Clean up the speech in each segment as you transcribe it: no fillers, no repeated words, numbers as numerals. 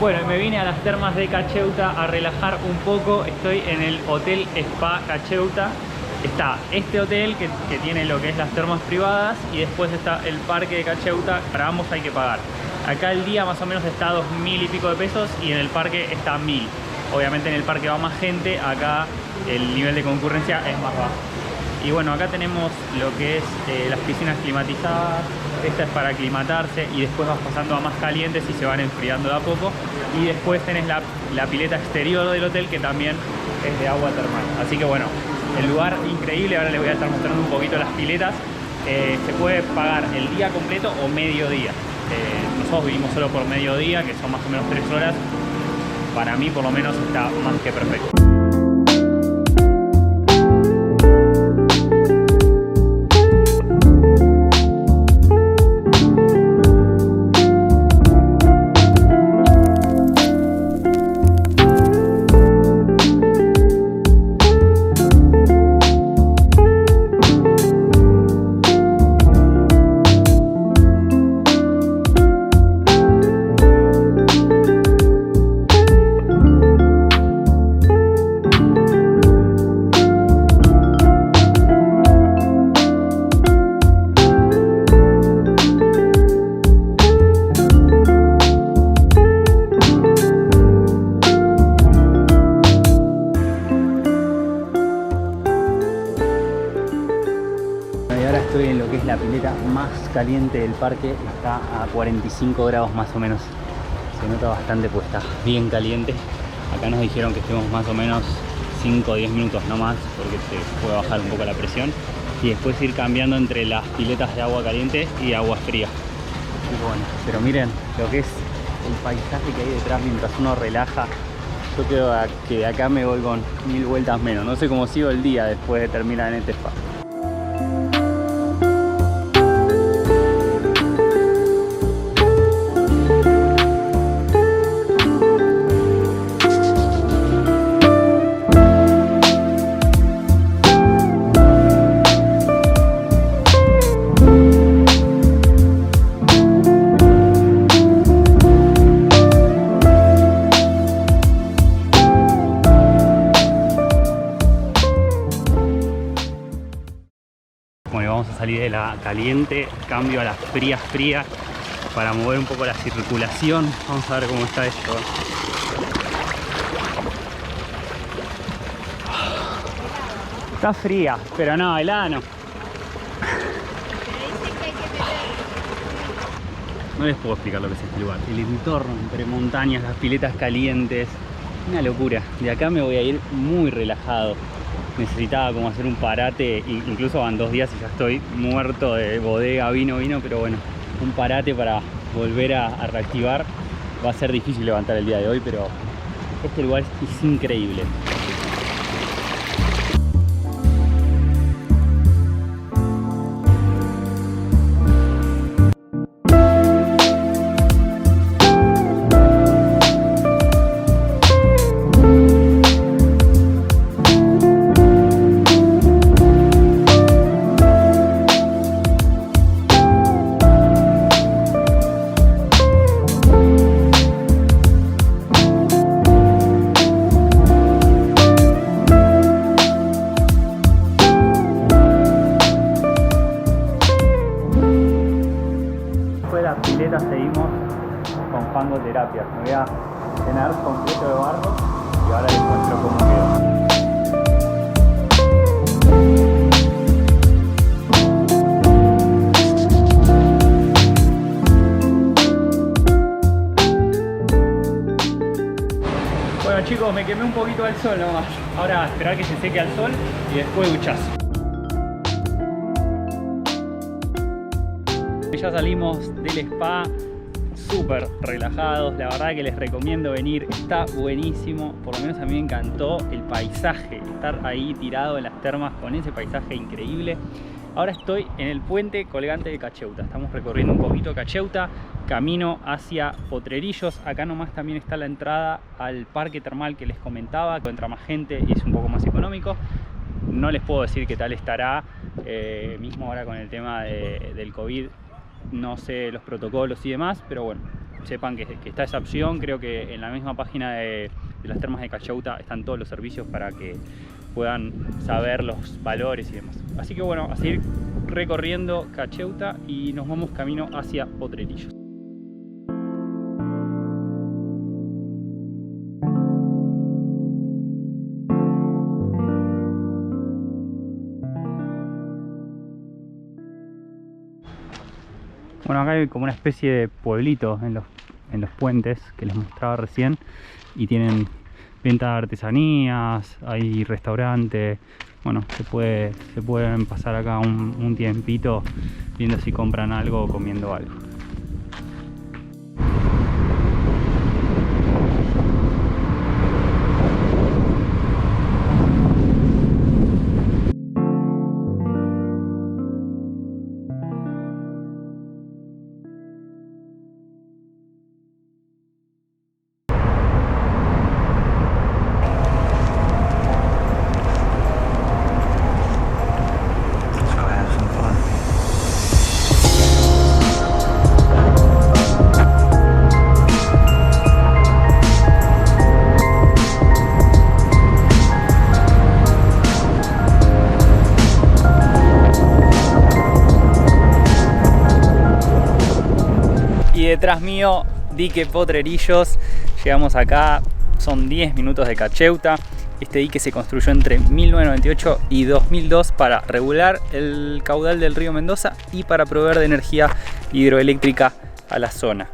Bueno, me vine a las termas de Cacheuta a relajar un poco. Estoy en el Hotel Spa Cacheuta. Está este hotel que tiene lo que es las termas privadas y después está el parque de Cacheuta. Para ambos hay que pagar. Acá el día más o menos está a 2000 y pico de pesos y en el parque está a 1000. Obviamente en el parque va más gente, acá el nivel de concurrencia es más bajo. Y bueno, acá tenemos lo que es las piscinas climatizadas. Esta es para aclimatarse y después vas pasando a más calientes y se van enfriando de a poco. Y después tenés la pileta exterior del hotel que también es de agua termal. Así que bueno, el lugar increíble. Ahora les voy a estar mostrando un poquito las piletas. Se puede pagar el día completo o mediodía. Nosotros vivimos solo por mediodía, que son más o menos 3 horas. Para mí por lo menos está más que perfecto. Estoy en lo que es la pileta más caliente del parque, está a 45 grados más o menos, se nota bastante pues está bien caliente. Acá nos dijeron que estemos más o menos 5 o 10 minutos no más porque se puede bajar un poco la presión y después ir cambiando entre las piletas de agua caliente y agua fría. Y bueno, pero miren lo que es el paisaje que hay detrás mientras uno relaja. Yo creo que de acá me voy con 1000 vueltas menos, no sé cómo sigo el día después de terminar en este spa. Bueno, vamos a salir de la caliente, cambio a la fría para mover un poco la circulación. Vamos a ver cómo está esto. Está fría, pero no, helada no. No les puedo explicar lo que es este lugar. El entorno entre montañas, las piletas calientes, una locura. De acá me voy a ir muy relajado. Necesitaba como hacer un parate, incluso van 2 días y ya estoy muerto de bodega, vino, pero bueno, un parate para volver a reactivar. Va a ser difícil levantar el día de hoy, pero este lugar es increíble. Seguimos con fangoterapia. Me voy a llenar completo de barro y ahora les muestro cómo quedó. Bueno chicos, me quemé un poquito al sol nomás. Ahora a esperar que se seque al sol y después duchazo. Ya salimos del spa súper relajados, la verdad que les recomiendo venir, está buenísimo, por lo menos a mí me encantó el paisaje, estar ahí tirado en las termas con ese paisaje increíble. Ahora estoy en el puente colgante de Cacheuta, estamos recorriendo un poquito Cacheuta, camino hacia Potrerillos. Acá nomás también está la entrada al parque termal que les comentaba, que entra más gente y es un poco más económico. No les puedo decir qué tal estará, mismo ahora con el tema del COVID. No sé los protocolos y demás, pero bueno, sepan que está esa opción. Creo que en la misma página de las termas de Cacheuta están todos los servicios para que puedan saber los valores y demás. Así que bueno, a seguir recorriendo Cacheuta y nos vamos camino hacia Potrerillos. Bueno, acá hay como una especie de pueblito en los puentes que les mostraba recién, y tienen venta de artesanías, hay restaurante. Bueno, se pueden pasar acá un tiempito viendo si compran algo o comiendo algo. Detrás mío, dique Potrerillos. Llegamos acá, son 10 minutos de Cacheuta. Este dique se construyó entre 1998 y 2002 para regular el caudal del río Mendoza y para proveer de energía hidroeléctrica a la zona.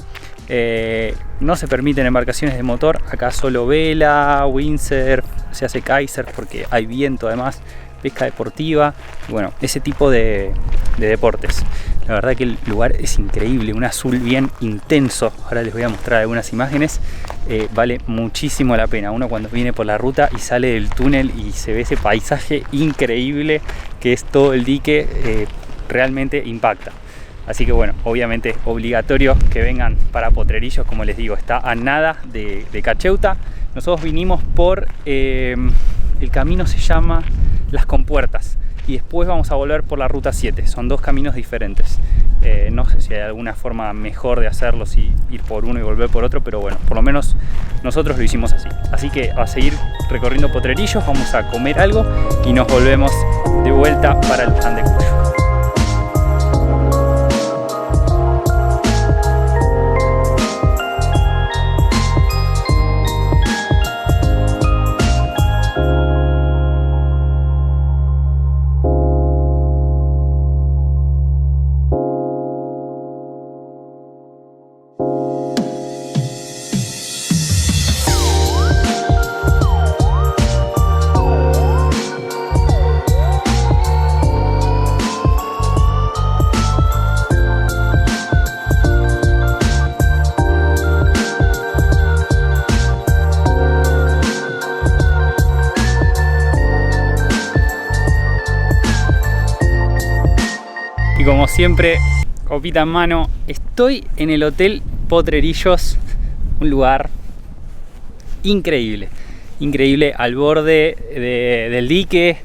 No se permiten embarcaciones de motor, acá solo vela, windsurf, se hace kitesurf porque hay viento, además pesca deportiva, y bueno, ese tipo de deportes. La verdad que el lugar es increíble, un azul bien intenso. Ahora les voy a mostrar algunas imágenes. Vale muchísimo la pena. Uno cuando viene por la ruta y sale del túnel y se ve ese paisaje increíble que es todo el dique, realmente impacta. Así que bueno, obviamente obligatorio que vengan para Potrerillos, como les digo, está a nada de Cacheuta. Nosotros vinimos por, el camino se llama Las Compuertas, y después vamos a volver por la ruta 7, son dos caminos diferentes. No sé si hay alguna forma mejor de hacerlo, si ir por uno y volver por otro, pero bueno, por lo menos nosotros lo hicimos así. Así que a seguir recorriendo Potrerillos, vamos a comer algo y nos volvemos de vuelta para el Plan de Cuyo. Y como siempre, copita en mano, estoy en el Hotel Potrerillos, un lugar increíble, increíble, al borde del dique,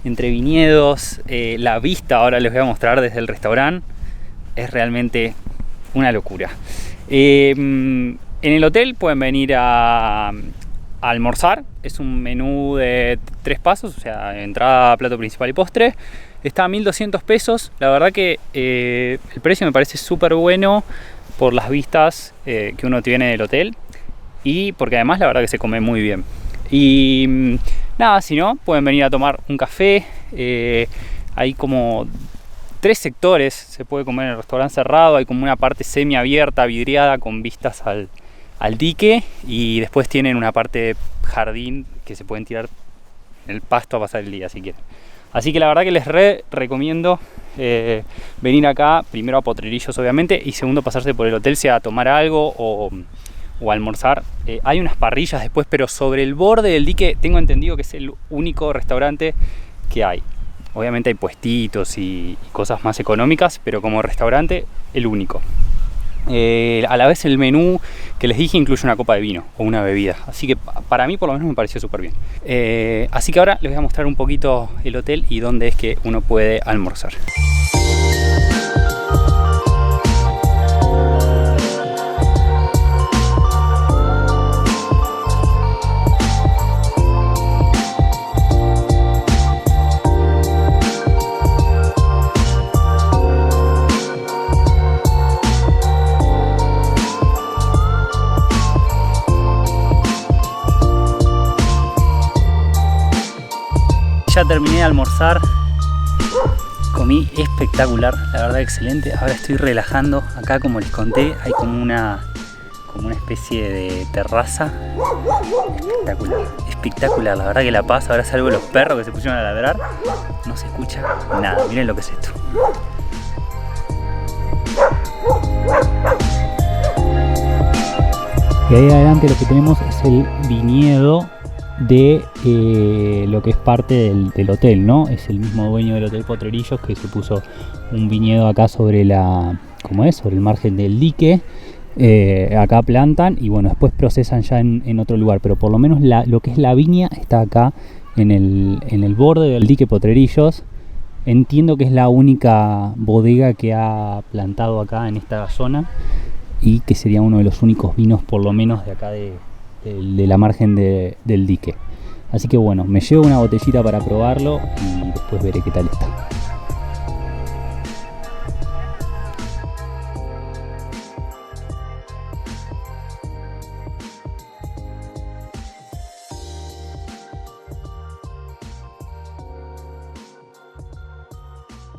entre viñedos. La vista, ahora les voy a mostrar desde el restaurante, es realmente una locura. En el hotel pueden venir a almorzar, es un menú de 3 pasos, o sea, entrada, plato principal y postre. Está a 1.200 pesos, la verdad que el precio me parece súper bueno por las vistas que uno tiene del hotel, y porque además la verdad que se come muy bien. Y nada, si no, pueden venir a tomar un café. Hay como 3 sectores, se puede comer en el restaurante cerrado, hay como una parte semiabierta, vidriada, con vistas al dique, y después tienen una parte de jardín que se pueden tirar en el pasto a pasar el día si quieren. Así que la verdad que les recomiendo venir acá, primero a Potrerillos obviamente, y segundo pasarse por el hotel, sea a tomar algo o almorzar. Hay unas parrillas después, pero sobre el borde del dique tengo entendido que es el único restaurante que hay. Obviamente hay puestitos y cosas más económicas, pero como restaurante el único. A la vez el menú que les dije incluye una copa de vino o una bebida, así que para mí por lo menos me pareció súper bien. Así que ahora les voy a mostrar un poquito el hotel y dónde es que uno puede almorzar. ya terminé de almorzar. Comí espectacular, la verdad excelente. Ahora estoy relajando. Acá, como les conté, hay como una especie de terraza. Espectacular, espectacular. La verdad que la paz. Ahora salvo los perros que se pusieron a ladrar. No se escucha nada. Miren lo que es esto. Y ahí adelante lo que tenemos es el viñedo de lo que es parte del hotel, ¿no? Es el mismo dueño del Hotel Potrerillos que se puso un viñedo acá sobre sobre el margen del dique. Acá plantan y bueno, después procesan ya en otro lugar, pero por lo menos lo que es la viña está acá en el borde del dique Potrerillos. Entiendo que es la única bodega que ha plantado acá en esta zona y que sería uno de los únicos vinos, por lo menos de acá de la margen del dique. Así que bueno, me llevo una botellita para probarlo y después veré qué tal está.